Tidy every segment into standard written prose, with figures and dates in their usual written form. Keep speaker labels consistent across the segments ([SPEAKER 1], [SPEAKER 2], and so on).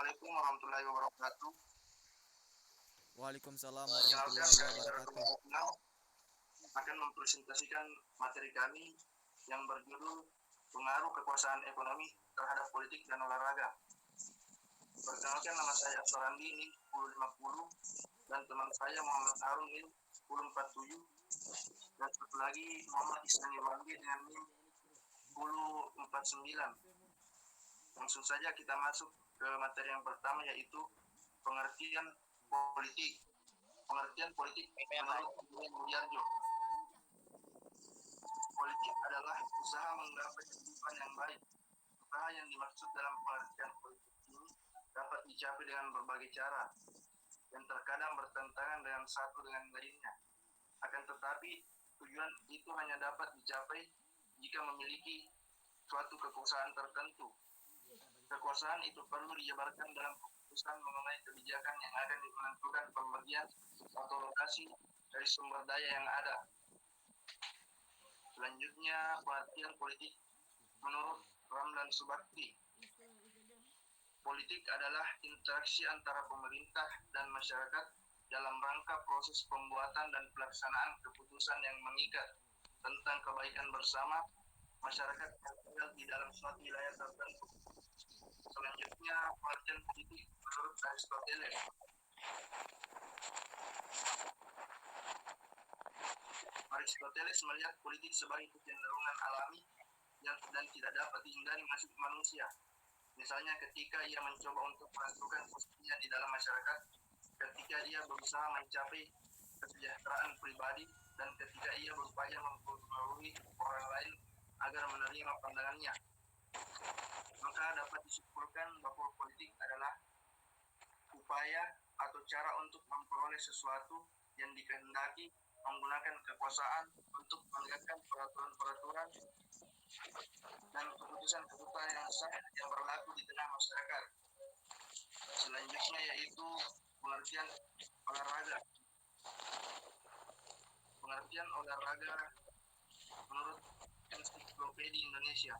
[SPEAKER 1] Assalamualaikum warahmatullahi wabarakatuh.
[SPEAKER 2] Waalaikumsalam
[SPEAKER 1] Perkenalkan,
[SPEAKER 2] warahmatullahi
[SPEAKER 1] saya Saudara
[SPEAKER 2] wabarakatuh.
[SPEAKER 1] Tuhan akan mempresentasikan materi kami yang berjudul pengaruh kekuasaan ekonomi terhadap politik dan olahraga. Perkenalkan, nama saya Sorandi ini 1050 dan teman saya Muhammad Harun ini 1047 dan satu lagi Muhammad Isnani Wandi dengan NIM 1049. Langsung saja kita masuk ke materi yang pertama, yaitu pengertian politik. Pengertian politik menurut Budiarjo. Politik adalah usaha menggapai kehidupan yang baik. Usaha yang dimaksud dalam pengertian politik ini dapat dicapai dengan berbagai cara, yang terkadang bertentangan dengan satu dengan lainnya. Akan tetapi, tujuan itu hanya dapat dicapai jika memiliki suatu kekuasaan tertentu. Kekuasaan itu perlu dijabarkan dalam keputusan mengenai kebijakan yang akan menentukan pembagian atau lokasi dari sumber daya yang ada. Selanjutnya, pengertian politik menurut Ramlan Subakti. Politik adalah interaksi antara pemerintah dan masyarakat dalam rangka proses pembuatan dan pelaksanaan keputusan yang mengikat tentang kebaikan bersama masyarakat yang tinggal di dalam suatu wilayah tertentu. Selanjutnya, pengertian politik menurut Aristoteles. Aristoteles melihat politik sebagai kecenderungan alami dan tidak dapat dihindari masuk manusia. Misalnya ketika ia mencoba untuk menentukan posisinya di dalam masyarakat, ketika ia berusaha mencapai kesejahteraan pribadi, dan ketika ia berupaya mempengaruhi orang lain agar menerima pandangannya. Maka dapat disimpulkan bahwa politik adalah upaya atau cara untuk memperoleh sesuatu yang dikehendaki menggunakan kekuasaan untuk menegakkan peraturan-peraturan dan keputusan-keputusan yang sah yang berlaku di tengah masyarakat. Selanjutnya yaitu pengertian olahraga. Pengertian olahraga menurut Ensiklopedia Indonesia.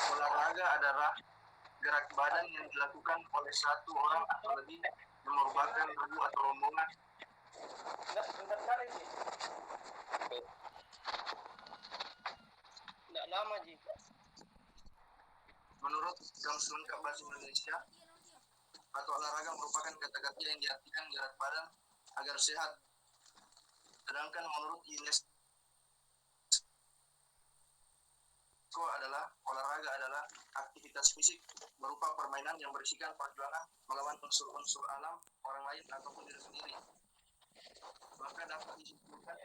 [SPEAKER 1] Olahraga adalah gerak badan yang dilakukan oleh satu orang atau lebih yang merupakan regu atau rombongan. Tidak lama, Ji. Menurut Kamus Lengkap Bahasa Indonesia, atau olahraga merupakan kata-kata yang diartikan gerak badan agar sehat. Sedangkan menurut UNESCO adalah olahraga adalah aktivitas fisik berupa permainan yang berisikan perjuangan melawan unsur-unsur alam, orang lain ataupun diri sendiri. Maka dapat disimpulkan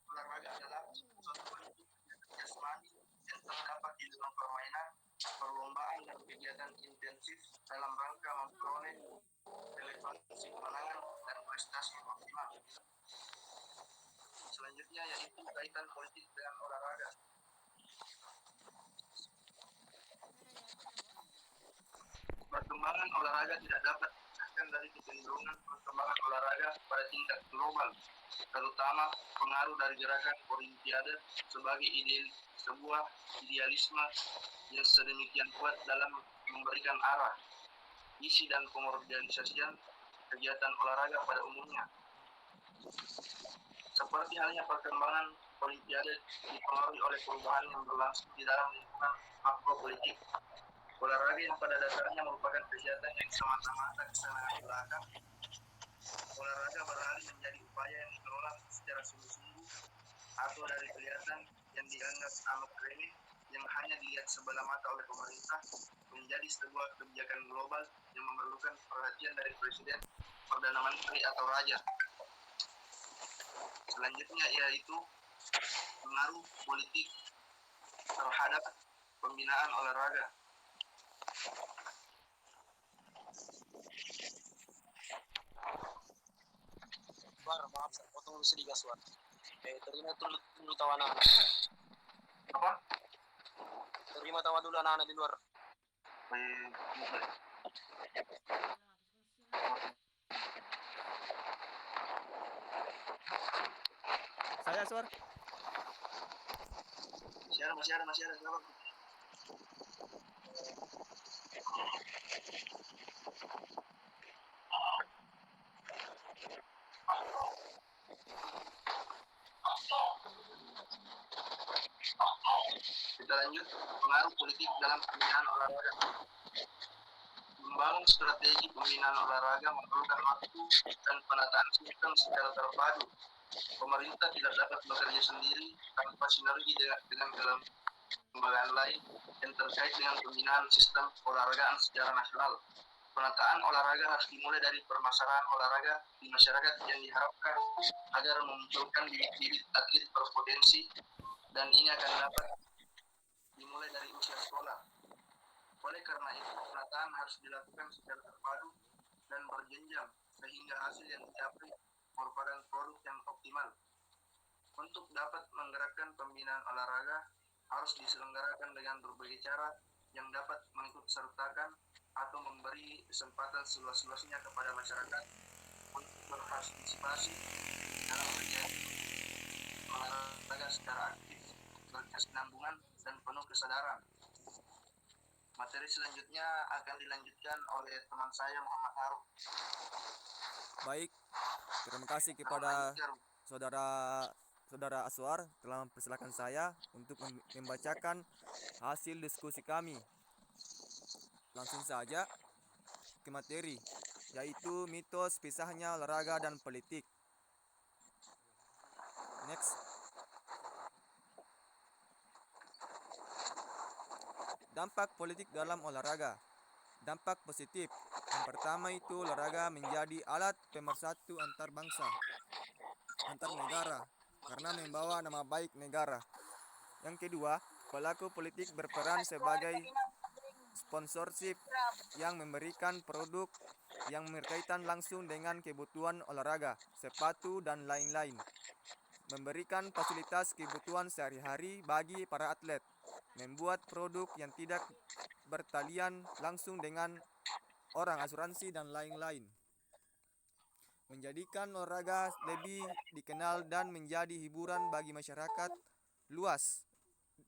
[SPEAKER 1] olahraga adalah suatu bentuk jasmani yang terdapat di dalam permainan, perlombaan dan kegiatan intensif dalam rangka memperoleh relevansi kemenangan dan prestasi maksimal. Selanjutnya yaitu kaitan politik dengan olahraga. Perkembangan olahraga tidak dapat dipisahkan dari kecenderungan perkembangan olahraga pada tingkat global, terutama pengaruh dari gerakan Olimpiade sebagai sebuah idealisme yang sedemikian kuat dalam memberikan arah, isi dan pengorganisasian kegiatan olahraga pada umumnya. Seperti halnya perkembangan Olimpiade dipengaruhi oleh perubahan yang berlangsung di dalam lingkungan makropolitik. Olahraga yang pada dasarnya merupakan kegiatan yang semata-mata kesenangan belaka, olahraga beralih menjadi upaya yang dikelola secara sungguh-sungguh atau dari kelihatan yang dianggap amat remeh yang hanya dilihat sebelah mata oleh pemerintah menjadi sebuah kebijakan global yang memerlukan perhatian dari presiden, perdana menteri atau raja. Selanjutnya yaitu pengaruh politik terhadap pembinaan olahraga.
[SPEAKER 3] Maaf, saya potong sedikit suara. Terima dulu tawa anak.
[SPEAKER 1] Apa?
[SPEAKER 3] Terima tawa dulu anak-anak di luar.
[SPEAKER 2] Ada Aswar?
[SPEAKER 1] Masih ada, sabar. Kita lanjut, pengaruh politik dalam pembinaan olahraga. Membangun strategi pembinaan olahraga memerlukan waktu dan penataan sistem secara terpadu. Pemerintah tidak dapat bekerja sendiri tanpa sinergi dengan kelembagaan lain yang terkait dengan pembinaan sistem olahragaan secara nasional. Penataan olahraga harus dimulai dari permasalahan olahraga di masyarakat yang diharapkan agar memunculkan bibit-bibit atlet berpotensi, dan ini akan dapat dimulai dari usia sekolah. Oleh karena itu, penataan harus dilakukan secara terpadu dan berjenjang sehingga hasil yang dicapai merupakan produk yang optimal. Untuk dapat menggerakkan pembinaan olahraga harus diselenggarakan dengan berbagai cara yang dapat mengikut sertakan atau memberi kesempatan seluas-luasnya kepada masyarakat untuk berpartisipasi dalam kegiatan olahraga secara aktif, berkesinambungan, dan penuh kesadaran. Materi selanjutnya akan dilanjutkan oleh teman saya Muhammad Harun.
[SPEAKER 2] Baik, terima kasih kepada saudara Aswar telah mempersilahkan saya untuk membacakan hasil diskusi kami. Langsung saja ke materi, yaitu mitos pisahnya olahraga dan politik. Next. Dampak politik dalam olahraga. Dampak positif. Yang pertama itu olahraga menjadi alat pemersatu antar bangsa, antar negara, karena membawa nama baik negara. Yang kedua, pelaku politik berperan sebagai sponsorship yang memberikan produk yang berkaitan langsung dengan kebutuhan olahraga, sepatu, dan lain-lain. Memberikan fasilitas kebutuhan sehari-hari bagi para atlet. Membuat produk yang tidak bertalian langsung dengan orang, asuransi, dan lain-lain. Menjadikan olahraga lebih dikenal dan menjadi hiburan bagi masyarakat luas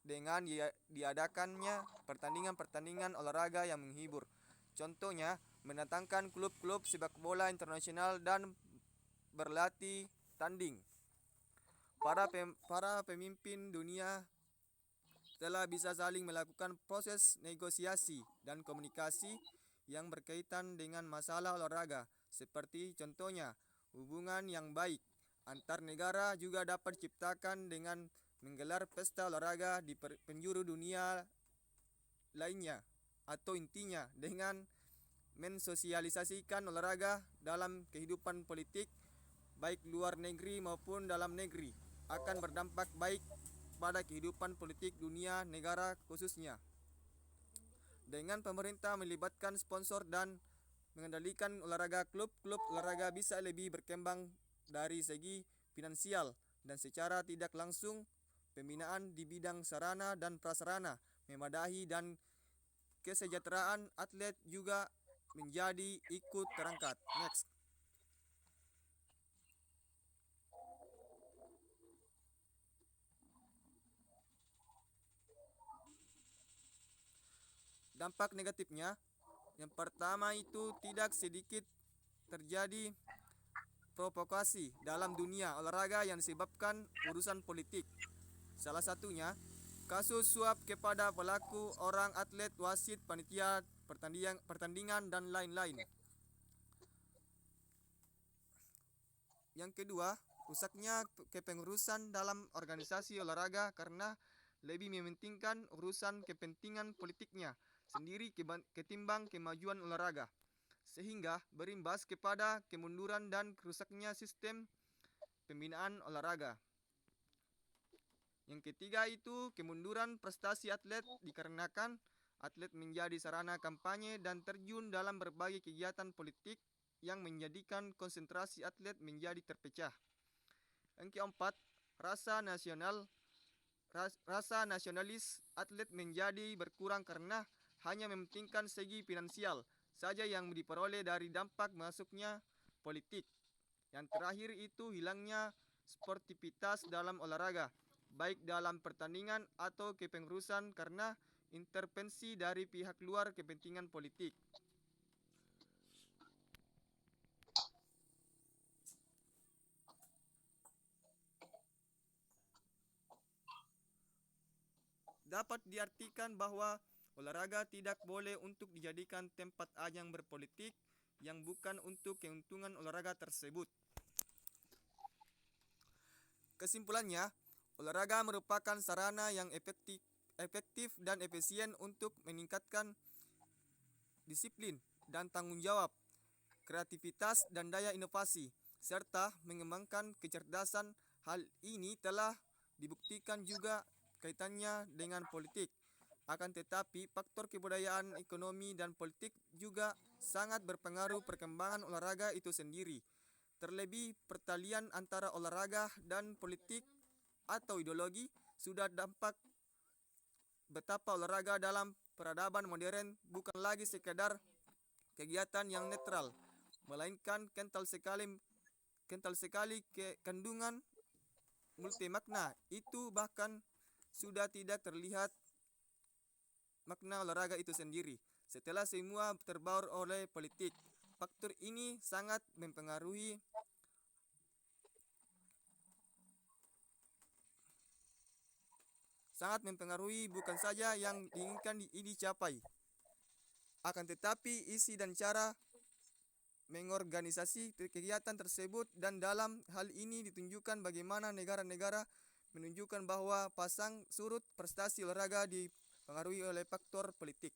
[SPEAKER 2] dengan diadakannya pertandingan-pertandingan olahraga yang menghibur. Contohnya, mendatangkan klub-klub sepak bola internasional dan berlatih tanding. Para pemimpin dunia telah bisa saling melakukan proses negosiasi dan komunikasi yang berkaitan dengan masalah olahraga, seperti contohnya hubungan yang baik antar negara juga dapat diciptakan dengan menggelar pesta olahraga di penjuru dunia lainnya, atau intinya dengan mensosialisasikan olahraga dalam kehidupan politik baik luar negeri maupun dalam negeri akan berdampak baik pada kehidupan politik dunia negara khususnya. Dengan pemerintah melibatkan sponsor dan mengendalikan olahraga, klub-klub olahraga bisa lebih berkembang dari segi finansial, dan secara tidak langsung pembinaan di bidang sarana dan prasarana memadai dan kesejahteraan atlet juga menjadi ikut terangkat. Next. Dampak negatifnya, yang pertama itu tidak sedikit terjadi provokasi dalam dunia olahraga yang disebabkan urusan politik. Salah satunya, kasus suap kepada pelaku, orang atlet, wasit, panitia pertandingan, dan lain-lain. Yang kedua, rusaknya kepengurusan dalam organisasi olahraga karena lebih mementingkan urusan kepentingan politiknya sendiri ketimbang kemajuan olahraga, sehingga berimbas kepada kemunduran dan rusaknya sistem pembinaan olahraga. Yang ketiga itu kemunduran prestasi atlet dikarenakan atlet menjadi sarana kampanye dan terjun dalam berbagai kegiatan politik yang menjadikan konsentrasi atlet menjadi terpecah. Yang keempat, rasa nasionalis atlet menjadi berkurang karena hanya mementingkan segi finansial saja yang diperoleh dari dampak masuknya politik. Yang terakhir itu hilangnya sportivitas dalam olahraga, baik dalam pertandingan atau kepengurusan karena intervensi dari pihak luar kepentingan politik. Dapat diartikan bahwa olahraga tidak boleh untuk dijadikan tempat ajang berpolitik yang bukan untuk keuntungan olahraga tersebut. Kesimpulannya, olahraga merupakan sarana yang efektif dan efisien untuk meningkatkan disiplin dan tanggung jawab, kreativitas dan daya inovasi, serta mengembangkan kecerdasan. Hal ini telah dibuktikan juga kaitannya dengan politik. Akan tetapi, faktor kebudayaan, ekonomi, dan politik juga sangat berpengaruh perkembangan olahraga itu sendiri. Terlebih, pertalian antara olahraga dan politik atau ideologi sudah dampak betapa olahraga dalam peradaban modern bukan lagi sekadar kegiatan yang netral, melainkan kental sekali kandungan multimakna. Itu bahkan sudah tidak terlihat makna olahraga itu sendiri setelah semua terbaur oleh politik. Faktor ini sangat mempengaruhi bukan saja yang diinginkan dicapai, akan tetapi isi dan cara mengorganisasi kegiatan tersebut, dan dalam hal ini ditunjukkan bagaimana negara-negara menunjukkan bahwa pasang surut prestasi olahraga dipengaruhi oleh faktor politik.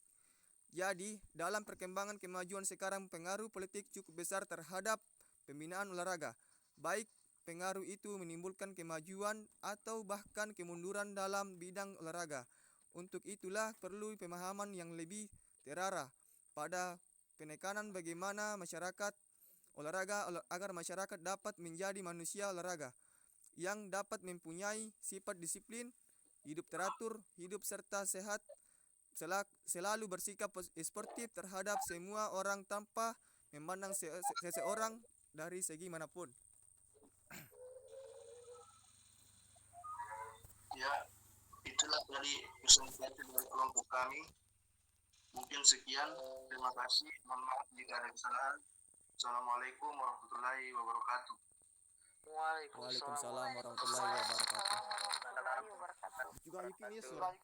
[SPEAKER 2] Jadi, dalam perkembangan kemajuan sekarang pengaruh politik cukup besar terhadap pembinaan olahraga, baik pengaruh itu menimbulkan kemajuan atau bahkan kemunduran dalam bidang olahraga. Untuk itulah perlu pemahaman yang lebih terarah pada penekanan bagaimana masyarakat olahraga agar masyarakat dapat menjadi manusia olahraga yang dapat mempunyai sifat disiplin, hidup teratur, hidup serta sehat, selalu bersikap sportif terhadap semua orang tanpa memandang seseorang dari segi manapun.
[SPEAKER 1] Ya, itulah tadi presentasi dari kelompok kami. Mungkin sekian, terima kasih, mohon maaf jika ada kesalahan. Assalamualaikum warahmatullahi wabarakatuh.
[SPEAKER 2] Waalaikumsalam warahmatullahi wabarakatuh. Juga Yuki ini suara.